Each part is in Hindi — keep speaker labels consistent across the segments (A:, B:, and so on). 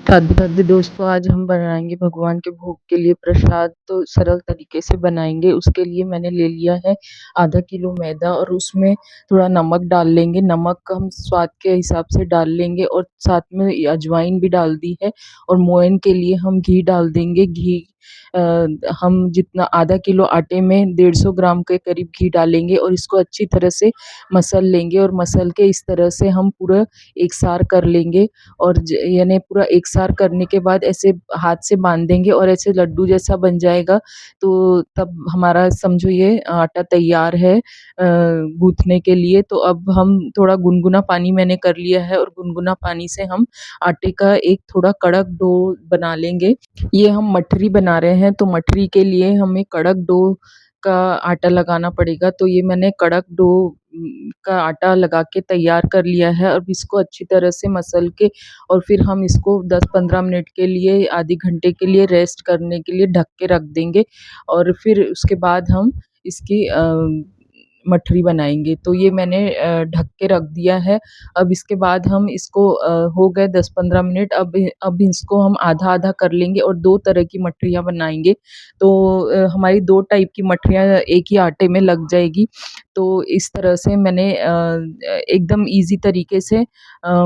A: राधे राधे दोस्तों, आज हम बनाएंगे भगवान के भोग के लिए प्रसाद। तो सरल तरीके से बनाएंगे। उसके लिए मैंने ले लिया है आधा किलो मैदा और उसमें थोड़ा नमक डाल लेंगे। नमक हम स्वाद के हिसाब से डाल लेंगे और साथ में अजवाइन भी डाल दी है। और मोयन के लिए हम घी डाल देंगे। घी अ, हम जितना आधा किलो आटे में 150 ग्राम के करीब घी डालेंगे और इसको अच्छी तरह से मसल लेंगे। और मसल के इस तरह से हम पूरा एक सार कर लेंगे। और यानी पूरा एकसार करने के बाद ऐसे हाथ से बांध देंगे और ऐसे लड्डू जैसा बन जाएगा। तो तब हमारा समझो ये आटा तैयार है गूंथने के लिए। तो अब हम थोड़ा गुनगुना पानी मैंने कर लिया है और गुनगुना पानी से हम आटे का एक थोड़ा कड़क डो बना लेंगे। ये हम मठरी बना रहे हैं तो मठरी के लिए हमें कड़क डो का आटा लगाना पड़ेगा। तो ये मैंने कड़क डो का आटा लगा के तैयार कर लिया है। अब इसको अच्छी तरह से मसल के और फिर हम इसको 10-15 मिनट के लिए आधे घंटे के लिए रेस्ट करने के लिए ढक के रख देंगे। और फिर उसके बाद हम इसकी मठरी बनाएंगे। तो ये मैंने ढक के रख दिया है। अब इसके बाद हम इसको हो गए 10-15 मिनट। अब इसको हम आधा आधा कर लेंगे और दो तरह की मठरियाँ बनाएंगे। तो हमारी दो टाइप की मठरियाँ एक ही आटे में लग जाएगी। तो इस तरह से मैंने एकदम इजी तरीके से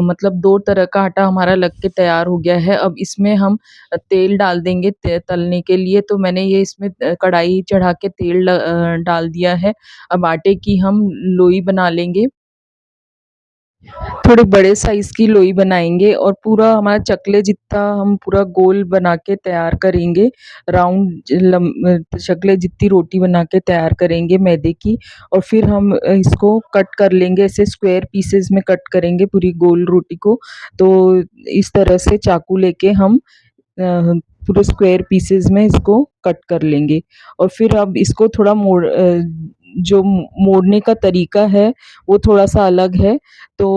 A: मतलब दो तरह का आटा हमारा लग के तैयार हो गया है। अब इसमें हम तेल डाल देंगे तलने के लिए। तो मैंने ये इसमें कढ़ाई चढ़ा के तेल डाल दिया है। अब आटे की हम लोई बना लेंगे। थोड़े बड़े साइज़ की लोई बनाएँगे और पूरा हमारा चकले जितना हम पूरा गोल बना के तैयार करेंगे। राउंड चकले जितनी रोटी बना के तैयार करेंगे मैदे की। और फिर हम इसको कट कर लेंगे। ऐसे स्क्वायर पीसेस में कट करेंगे पूरी गोल रोटी को। तो इस तरह से चाकू लेके हम पूरे स्क्वायर पीसेस में इसको कट कर लेंगे। और फिर अब इसको थोड़ा जो मोड़ने का तरीका है वो थोड़ा-सा अलग है। तो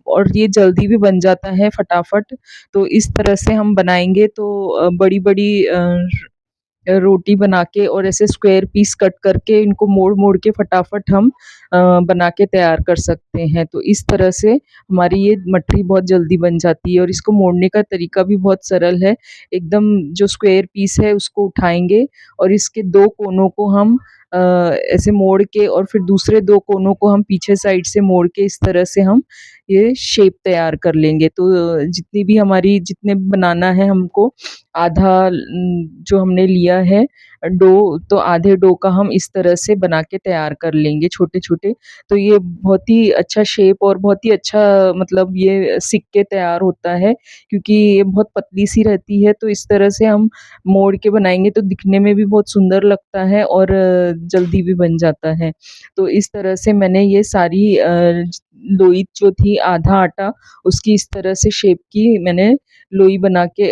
A: और ये जल्दी भी बन जाता है फटाफट। तो इस तरह से हम बनाएँगे तो बड़ी-बड़ी रोटी बना के और ऐसे स्क्वायर पीस कट करके इनको मोड़-मोड़ के फटाफट हम बना के तैयार कर सकते हैं। तो इस तरह से हमारी ये मठरी बहुत जल्दी बन जाती है और इसको मोड़ने का तरीका भी बहुत सरल है। एकदम जो स्क्वायर पीस है उसको उठाएँगे और इसके 2 कोनों को हम अ, ऐसे मोड़ के और फिर दूसरे 2 कोनों को हम पीछे साइड से मोड़ के इस तरह से हम ये शेप तैयार कर लेंगे। तो जितनी भी हमारी जितने बनाना है हमको आधा जो हमने लिया है डो, तो आधे डो का हम इस तरह से बना के तैयार कर लेंगे छोटे-छोटे। तो ये बहुत ही अच्छा शेप और बहुत ही अच्छा मतलब ये सिक के तैयार होता है क्योंकि ये बहुत पतली-सी रहती है। तो इस तरह से हम मोड़ के बनाएँगे तो दिखने में भी बहुत सुंदर लगता है और जल्दी भी बन जाता है। तो इस तरह से मैंने ये सारी लोई जो थी आधा आटा उसकी इस तरह से शेप की मैंने लोई बना के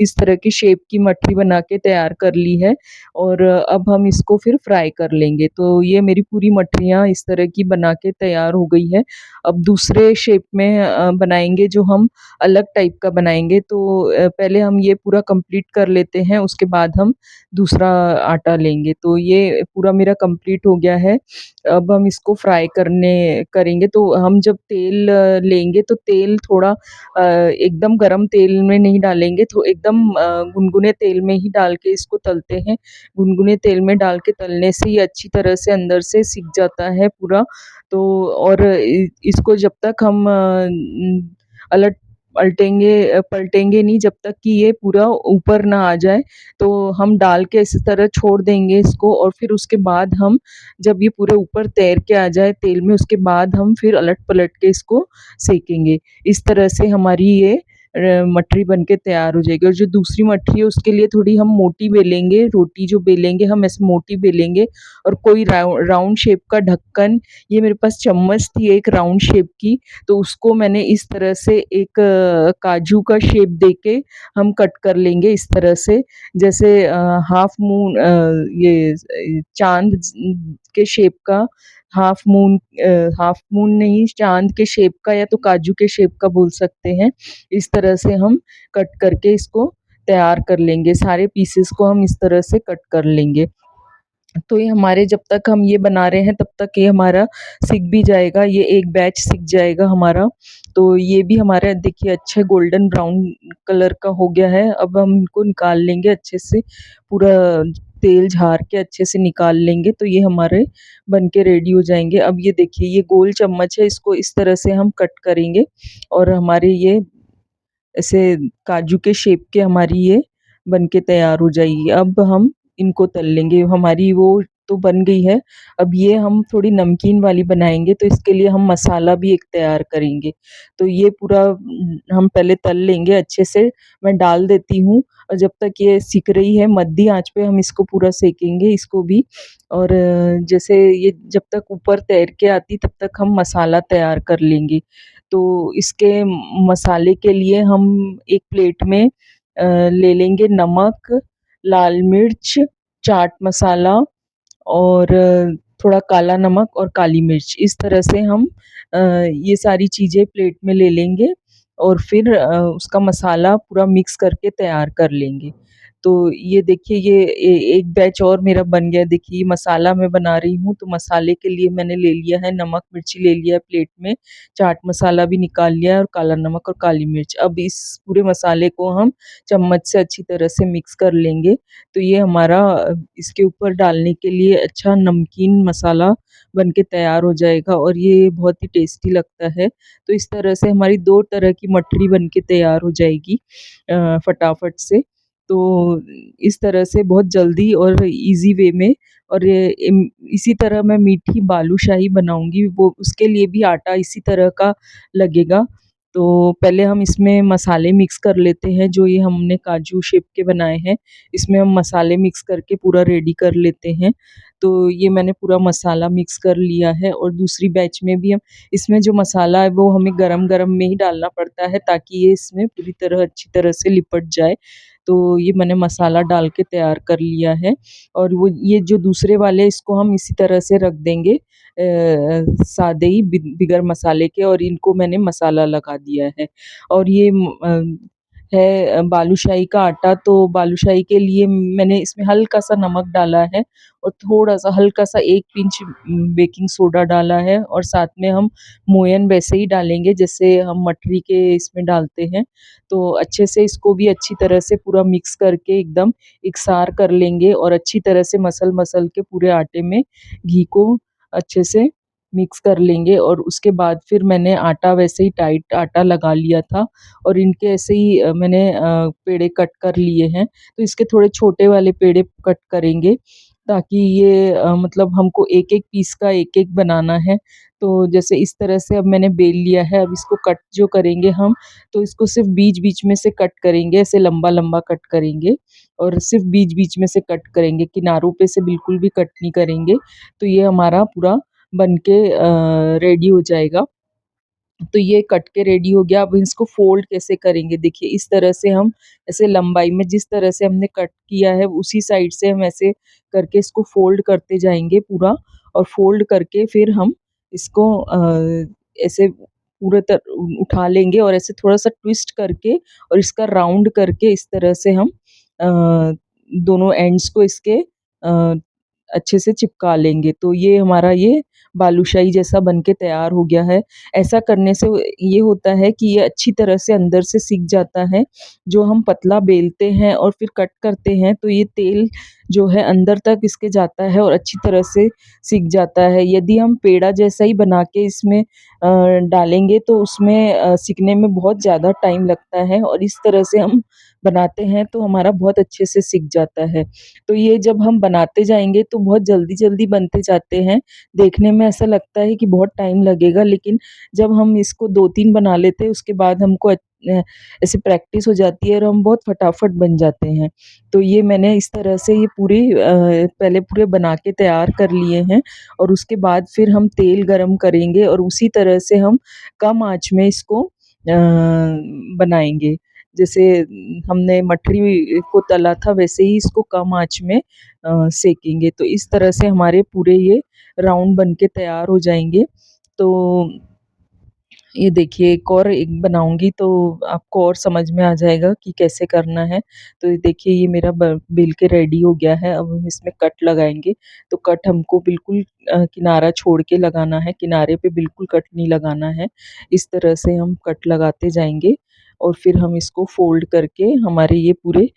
A: इस तरह की शेप की मठरी बना के तैयार कर ली है। और अब हम इसको फिर फ्राई कर लेंगे। तो ये मेरी पूरी मठरियाँ इस तरह की बना के तैयार हो गई है। अब दूसरे शेप में बनाएँगे जो हम अलग टाइप का बनाएँगे। तो पहले हम ये पूरा कंप्लीट कर लेते हैं, उसके बाद हम दूसरा आटा लेंगे। तो ये पूरा मेरा कंप्लीट हो गया है। अब हम इसको फ्राई करेंगे। तो हम जब तेल लेंगे तो तेल थोड़ा एकदम गरम तेल में नहीं डालेंगे। तो एकदम गुनगुने तेल में ही डाल के इसको तलते हैं। गुनगुने तेल में डाल के तलने से ये अच्छी तरह से अंदर से सिक जाता है पूरा। तो और इसको जब तक हम अलट पलटेंगे नहीं जब तक कि ये पूरा ऊपर ना आ जाए। तो हम डाल के इस तरह छोड़ देंगे इसको और फिर उसके बाद हम जब ये पूरे ऊपर तैर के आ जाए तेल में, उसके बाद हम फिर अलट-पलट के इसको सेकेंगे। इस तरह से हमारी ये मठरी बन के तैयार हो जाएगी। और जो दूसरी मठरी है उसके लिए थोड़ी हम मोटी बेलेंगे, रोटी जो बेलेंगे हम ऐसे मोटी बेलेंगे। और कोई राउंड शेप का ढक्कन, ये मेरे पास चम्मच थी एक राउंड शेप की, तो उसको मैंने इस तरह से एक काजू का शेप देके हम कट कर लेंगे इस तरह से। जैसे हाफ मून ये चाँद के शेप का हाफ मून नहीं, चाँद के शेप का या तो काजू के शेप का बोल सकते हैं। इस तरह से हम कट करके इसको तैयार कर लेंगे। सारे पीसेस को हम इस तरह से कट कर लेंगे। तो ये हमारे जब तक हम ये बना रहे हैं तब तक ये हमारा सिक भी जाएगा, ये एक बैच सिक जाएगा हमारा। तो ये भी हमारा देखिए अच्छे गोल्डन ब्राउन कलर का हो गया है। अब हम इनको निकाल लेंगे अच्छे से, पूरा तेल झाड़ के अच्छे से निकाल लेंगे, तो ये हमारे बन के रेडी हो जाएँगे। अब ये देखिए ये गोल चम्मच है, इसको इस तरह से हम कट करेंगे और हमारे ये ऐसे काजू के शेप के हमारी ये बन के तैयार हो जाएगी। अब हम इनको तल लेंगे, हमारी वो तो बन गई है। अब ये हम थोड़ी नमकीन वाली बनाएँगे, तो इसके लिए हम मसाला भी एक तैयार करेंगे। तो ये पूरा हम पहले तल लेंगे अच्छे से, मैं डाल देती हूँ और जब तक ये सिक रही है मध्य आँच पे हम इसको पूरा सेकेंगे इसको भी। और जैसे ये जब तक ऊपर तैर के आती तब तक हम मसाला तैयार कर लेंगे। तो इसके मसाले के लिए हम एक प्लेट में ले लेंगे नमक, लाल मिर्च, चाट मसाला और थोड़ा काला नमक और काली मिर्च। इस तरह से हम ये सारी चीज़ें प्लेट में ले लेंगे और फिर उसका मसाला पूरा मिक्स करके तैयार कर लेंगे। तो ये देखिए ये एक बैच और मेरा बन गया। देखिए ये मसाला मैं बना रही हूँ, तो मसाले के लिए मैंने ले लिया है नमक, मिर्ची ले लिया है प्लेट में, चाट मसाला भी निकाल लिया है और काला नमक और काली मिर्च। अब इस पूरे मसाले को हम चम्मच से अच्छी तरह से मिक्स कर लेंगे। तो ये हमारा इसके ऊपर डालने के लिए अच्छा नमकीन मसाला बन के तैयार हो जाएगा और ये बहुत ही टेस्टी लगता है। तो इस तरह से हमारी 2 तरह की मठरी बन के तैयार हो जाएगी फटाफट से। तो इस तरह से बहुत जल्दी और ईज़ी वे में। और ये इसी तरह मैं मीठी बालूशाही बनाऊँगी, वो उसके लिए भी आटा इसी तरह का लगेगा। तो पहले हम इसमें मसाले मिक्स कर लेते हैं, जो ये हमने काजू शेप के बनाए हैं, इसमें हम मसाले मिक्स करके पूरा रेडी कर लेते हैं। तो ये मैंने पूरा मसाला मिक्स कर लिया है और दूसरी बैच में भी हम इसमें जो मसाला है वो हमें गरम-गरम में ही डालना पड़ता है, ताकि ये इसमें पूरी तरह अच्छी तरह से लिपट जाए। तो ये मैंने मसाला डाल के तैयार कर लिया है और वो ये जो दूसरे वाले इसको हम इसी तरह से रख देंगे सादे ही बिगर मसाले के, और इनको मैंने मसाला लगा दिया है। और ये बालूशाही का आटा, तो बालूशाही के लिए मैंने इसमें हल्का-सा नमक डाला है और थोड़ा-सा हल्का-सा 1 पिंच बेकिंग सोडा डाला है और साथ में हम मोयन वैसे ही डालेंगे जैसे हम मठरी के इसमें डालते हैं। तो अच्छे से इसको भी अच्छी तरह से पूरा मिक्स करके एकदम इकसार कर लेंगे और अच्छी तरह से मसल-मसल के पूरे आटे में घी को अच्छे से मिक्स कर लेंगे। और उसके बाद फिर मैंने आटा वैसे ही टाइट आटा लगा लिया था और इनके ऐसे ही मैंने पेड़े कट कर लिए हैं। तो इसके थोड़े छोटे वाले पेड़े कट करेंगे, ताकि ये मतलब हमको एक-एक पीस का एक-एक बनाना है। तो जैसे इस तरह से अब मैंने बेल लिया है, अब इसको कट जो करेंगे हम, तो इसको सिर्फ़ बीच-बीच में से कट करेंगे, ऐसे लंबा-लंबा कट करेंगे और सिर्फ़ बीच-बीच में से कट करेंगे, किनारों पे से बिल्कुल भी कट नहीं करेंगे। तो ये हमारा पूरा बन के रेडी हो जाएगा। तो ये कट के रेडी हो गया, अब इसको फ़ोल्ड कैसे करेंगे, देखिए इस तरह से हम ऐसे लंबाई में जिस तरह से हमने कट किया है उसी साइड से हम ऐसे करके इसको फ़ोल्ड करते जाएँगे पूरा, और फ़ोल्ड करके फिर हम इसको ऐसे पूरे उठा लेंगे और ऐसे थोड़ा-सा ट्विस्ट करके और इसका राउंड करके इस तरह से हम दोनों एंड्स को इसके अच्छे से चिपका लेंगे। तो ये हमारा ये बालूशाही जैसा बन के तैयार हो गया है। ऐसा करने से ये होता है कि ये अच्छी तरह से अंदर से सिक जाता है। जो हम पतला बेलते हैं और फिर कट करते हैं, तो ये तेल जो है अंदर तक इसके जाता है और अच्छी तरह से सिक जाता है। यदि हम पेड़ा जैसा ही बना के इसमें डालेंगे तो उसमें सिकने में बहुत ज़्यादा टाइम लगता है, और इस तरह से हम बनाते हैं तो हमारा बहुत अच्छे से सिक जाता है। तो ये जब हम बनाते जाएँगे तो बहुत जल्दी-जल्दी बनते जाते हैं। देखने में ऐसा लगता है कि बहुत टाइम लगेगा, लेकिन जब हम इसको 2-3 बना लेते हैं उसके बाद हमको ऐसे प्रैक्टिस हो जाती है और हम बहुत फटाफट बन जाते हैं। तो ये मैंने इस तरह से ये पूरी पहले पूरे बना के तैयार कर लिए हैं और उसके बाद फिर हम तेल गरम करेंगे और उसी तरह से हम कम आँच में इसको बनाएँगे। जैसे हमने मठरी को तला था वैसे ही इसको कम आँच में सेकेंगे। तो इस तरह से हमारे पूरे ये राउंड बन के तैयार हो जाएँगे। तो ये देखिए एक और एक बनाऊँगी तो आपको और समझ में आ जाएगा कि कैसे करना है। तो ये देखिए ये मेरा ब बेल के रेडी हो गया है, अब हम इसमें कट लगाएँगे। तो कट हमको बिल्कुल किनारा छोड़ के लगाना है, किनारे पे बिल्कुल कट नहीं लगाना है। इस तरह से हम कट लगाते जाएँगे और फिर हम इसको फ़ोल्ड करके हमारे ये पूरे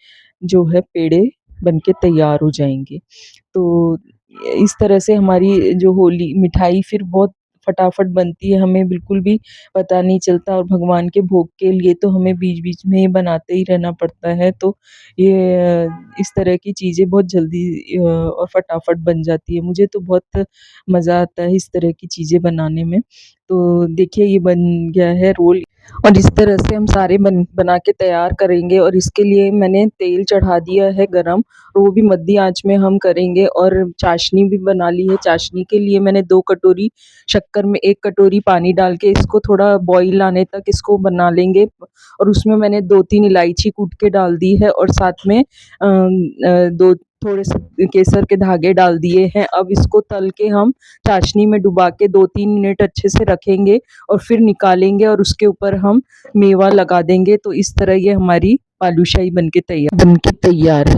A: जो है पेड़े बन के तैयार हो जाएँगे। तो इस तरह से हमारी जो होली मिठाई फिर बहुत फटाफट बनती है, हमें बिल्कुल भी पता नहीं चलता और भगवान के भोग के लिए तो हमें बीच-बीच में ये बनाते ही रहना पड़ता है। तो ये इस तरह की चीज़ें बहुत जल्दी और फटाफट बन जाती है। मुझे तो बहुत मज़ा आता है इस तरह की चीज़ें बनाने में। तो देखिए ये बन गया है रोल और इस तरह से हम सारे बना के तैयार करेंगे और इसके लिए मैंने तेल चढ़ा दिया है गरम, और वो भी मध्य आँच में हम करेंगे और चाशनी भी बना ली है। चाशनी के लिए मैंने 2 कटोरी शक्कर में 1 कटोरी पानी डाल के इसको थोड़ा बॉयल आने तक इसको बना लेंगे और उसमें मैंने 2-3 इलायची कूट के डाल दी है और साथ में 2 थोड़े से केसर के धागे डाल दिए हैं। अब इसको तल के हम चाशनी में डुबा के 2-3 मिनट अच्छे से रखेंगे और फिर निकालेंगे और उसके ऊपर हम मेवा लगा देंगे। तो इस तरह ये हमारी बालूशाही बन के तैयार है।